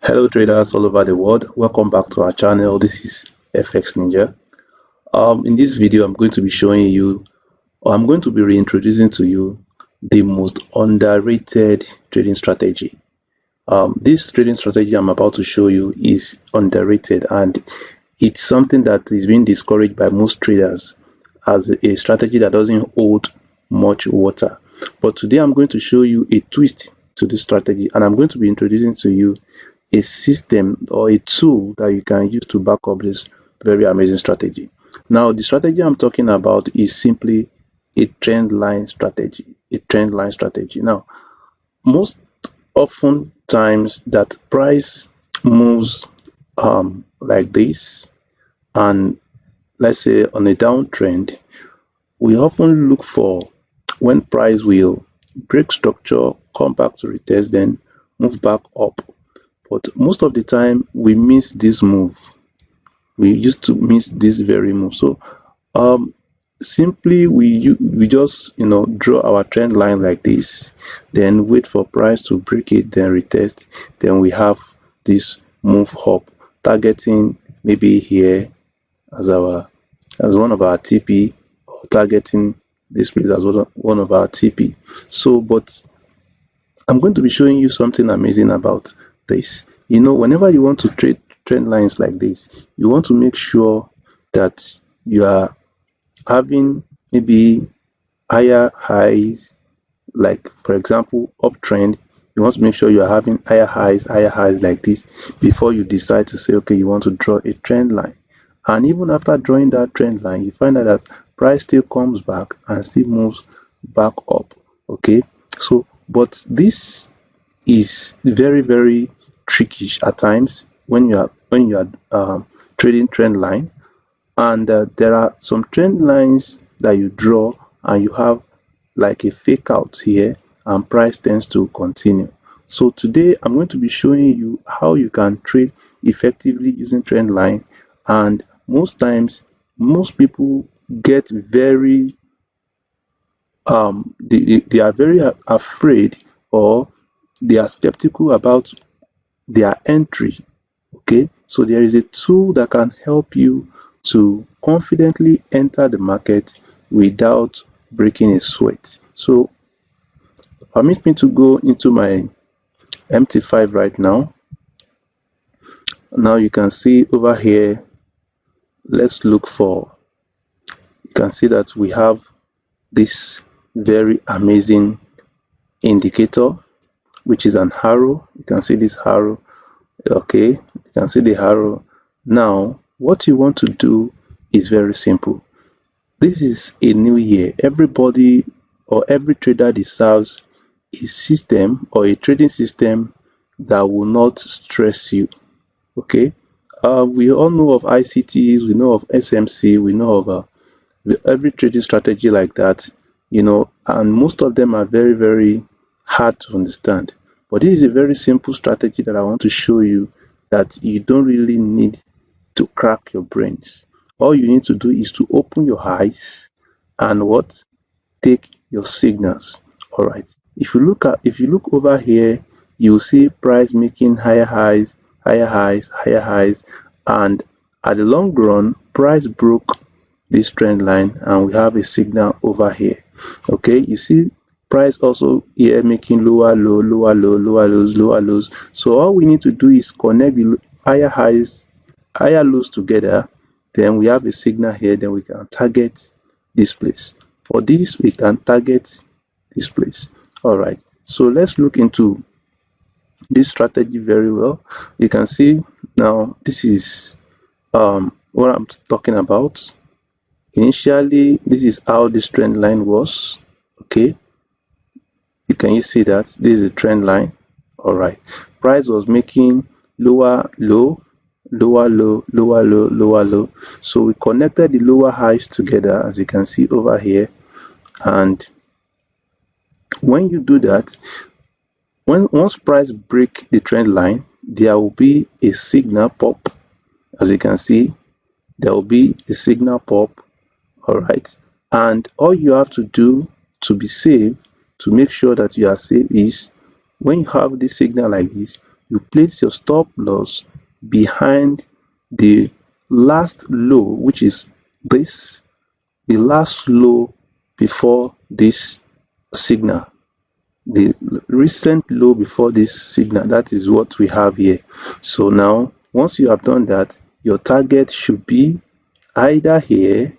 Hello traders all over the world, welcome back to our channel. This is FX Ninja. In this video I'm going to be showing you, or I'm going to be reintroducing to you the most underrated trading strategy. This trading strategy I'm about to show you is underrated, and it's something that is being discouraged by most traders as a strategy that doesn't hold much water. But today I'm going to show you a twist to this strategy, and I'm going to be introducing to you a system or a tool that you can use to back up this very amazing strategy. Now, the strategy I'm talking about is simply a trend line strategy. Now, most often times that price moves like this, and let's say on a downtrend, we often look for when price will break structure, come back to retest, then move back up. But most of the time we miss this move. We used to miss this very move. So simply we just draw our trend line like this, then wait for price to break it, then retest, then we have this move up, targeting maybe here as one of our TP, or targeting this place as one of our TP. So but I'm going to be showing you something amazing about this. Whenever you want to trade trend lines like this, you want to make sure that you are having maybe higher highs. Like for example, uptrend, you want to make sure you are having higher highs like this before you decide to say, okay, you want to draw a trend line. And even after drawing that trend line, you find out that price still comes back and still moves back up. Okay, so but this is very, very tricky at times when you are trading trend line, and there are some trend lines that you draw and you have like a fake out here, and price tends to continue. So today I'm going to be showing you how you can trade effectively using trend line, and most times most people get very they are very afraid, or they are skeptical about their entry. Okay, so there is a tool that can help you to confidently enter the market without breaking a sweat. So permit me to go into my MT5 right now. Now you can see over here, let's look for, you can see that we have this very amazing indicator, which is an arrow. You can see this arrow. Okay, you can see the arrow. Now what you want to do is very simple. This is a new year. Everybody or every trader deserves a system or a trading system that will not stress you. Okay, we all know of ICTs, we know of SMC, we know of every trading strategy like that, and most of them are very, very hard to understand. But this is a very simple strategy that I want to show you, that you don't really need to crack your brains. All you need to do is to open your eyes and take your signals. All right, if you look over here, you see price making higher highs, and at the long run price broke this trend line, and we have a signal over here. Okay, you see price also here making lower low, lower low, lower lows. So all we need to do is connect the higher highs, higher lows together, then we have a signal here, then we can target this place. For this we can target this place. All right, so let's look into this strategy very well. You can see now this is what I'm talking about. Initially, this is how this trend line was. Okay, can you see that this is a trend line? All right, price was making lower low, lower low, lower low, lower low. So we connected the lower highs together, as you can see over here. And when you do that, once price break the trend line, there will be a signal pop. As you can see, there will be a signal pop. All right, and all you have to do to be safe, to make sure that you are safe, is when you have this signal like this, you place your stop loss behind the last low, which is this, the last low before this signal, the recent low before this signal. That is what we have here. So now once you have done that, your target should be either here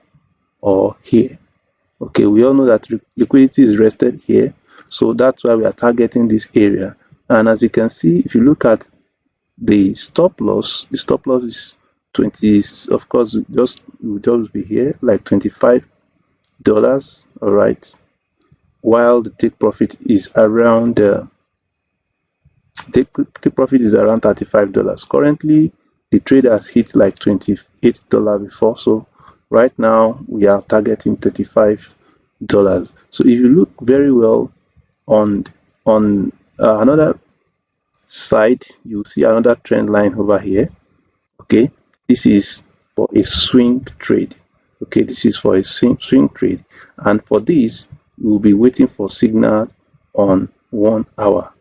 or here. Okay, we all know that liquidity is rested here, so that's why we are targeting this area. And as you can see, if you look at the stop loss, the stop loss is 20, of course, will just be here like $25. All right, while the take profit is around take profit is around $35. Currently the trade has hit like $28 before, so right now we are targeting $35. So if you look very well on another side, you'll see another trend line over here. Okay, this is for a swing trade. Okay, this is for a swing trade, and for this we'll be waiting for signal on 1 hour.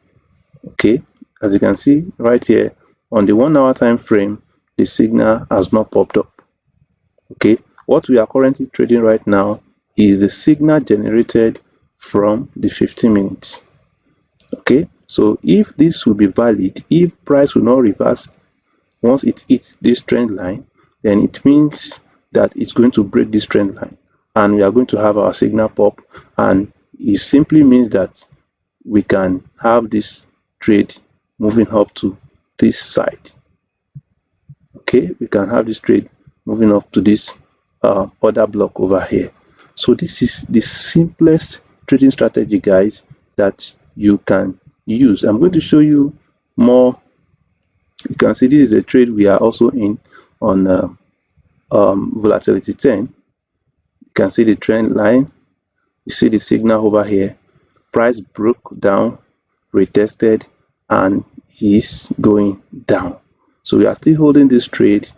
Okay, as you can see right here on the 1 hour time frame, the signal has not popped up. Okay, what we are currently trading right now is the signal generated from the 15 minutes. Okay, so if this will be valid, if price will not reverse once it hits this trend line, then it means that it's going to break this trend line and we are going to have our signal pop, and it simply means that we can have this trade moving up to this side. Okay, we can have this trade moving up to this other block over here. So this is the simplest trading strategy, guys, that you can use. I'm going to show you more. You can see this is a trade we are also in on volatility 10. You can see the trend line, you see the signal over here, price broke down, retested, and is going down. So we are still holding this trade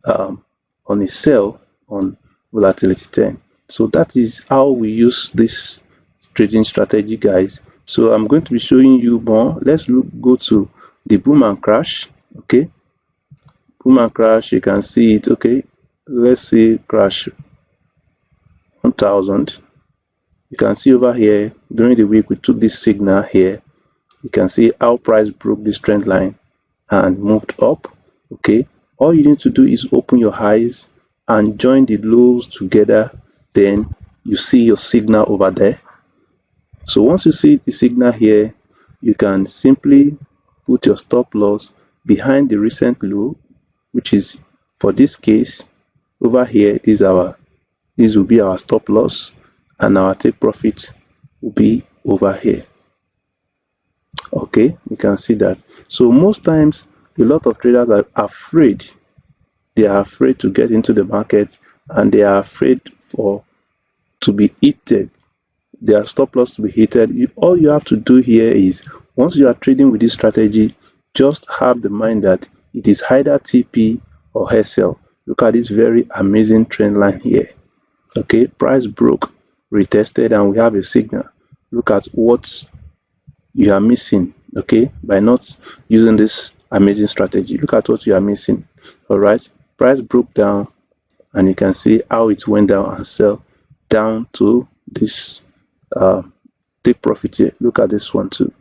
on a sell on volatility 10. So that is how we use this trading strategy, guys. So I'm going to be showing you more. Let's go to the boom and crash. Okay, boom and crash, you can see it. Okay, let's see crash 1000. You can see over here during the week we took this signal here. You can see how price broke this trend line and moved up. Okay, all you need to do is open your eyes and join the lows together, then you see your signal over there. So once you see the signal here, you can simply put your stop loss behind the recent low, which is, for this case over here, this will be our stop loss, and our take profit will be over here. Okay, you can see that. So most times a lot of traders are afraid. They are afraid to get into the market, and they are afraid to be hit, their stop loss to be hit. All you have to do here is, once you are trading with this strategy, just have the mind that it is either TP or SL. Look at this very amazing trend line here. Okay, price broke, retested, and we have a signal. Look at what you are missing, okay, by not using this amazing strategy. Look at what you are missing. All right, price broke down, and you can see how it went down and sell down to this take profit here. Look at this one too.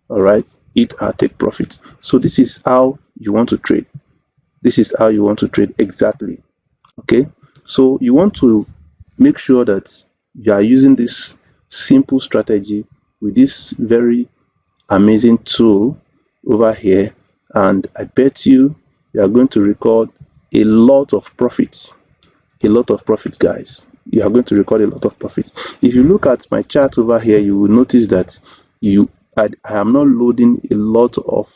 All right, it our take profit. So this is how you want to trade. This is how you want to trade exactly. Okay, so you want to make sure that you are using this simple strategy with this very amazing tool over here, and I bet you are going to record a lot of profits. A lot of profit, guys. You are going to record a lot of profits. If you look at my chart over here, you will notice that I am not loading a lot of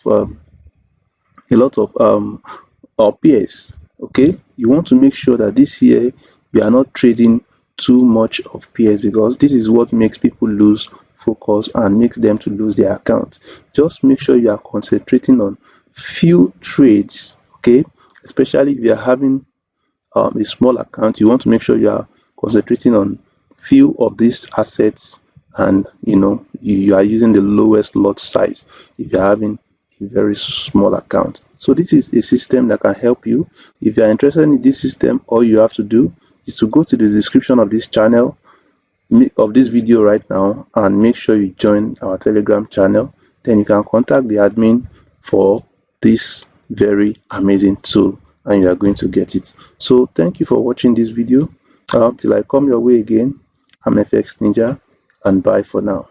PS. Okay, you want to make sure that this year you are not trading too much of PS, because this is what makes people lose focus and makes them to lose their account. Just make sure you are concentrating on few trades. Okay, especially if you are having a small account, you want to make sure you are concentrating on few of these assets, and you are using the lowest lot size if you're having a a very small account. So this is a system that can help you. If you are interested in this system, all you have to do is to go to the description of this channel, of this video right now, and make sure you join our Telegram channel. Then you can contact the admin for this very amazing tool, and you are going to get it. So thank you for watching this video. Till I come your way again, I'm FX Ninja, and bye for now.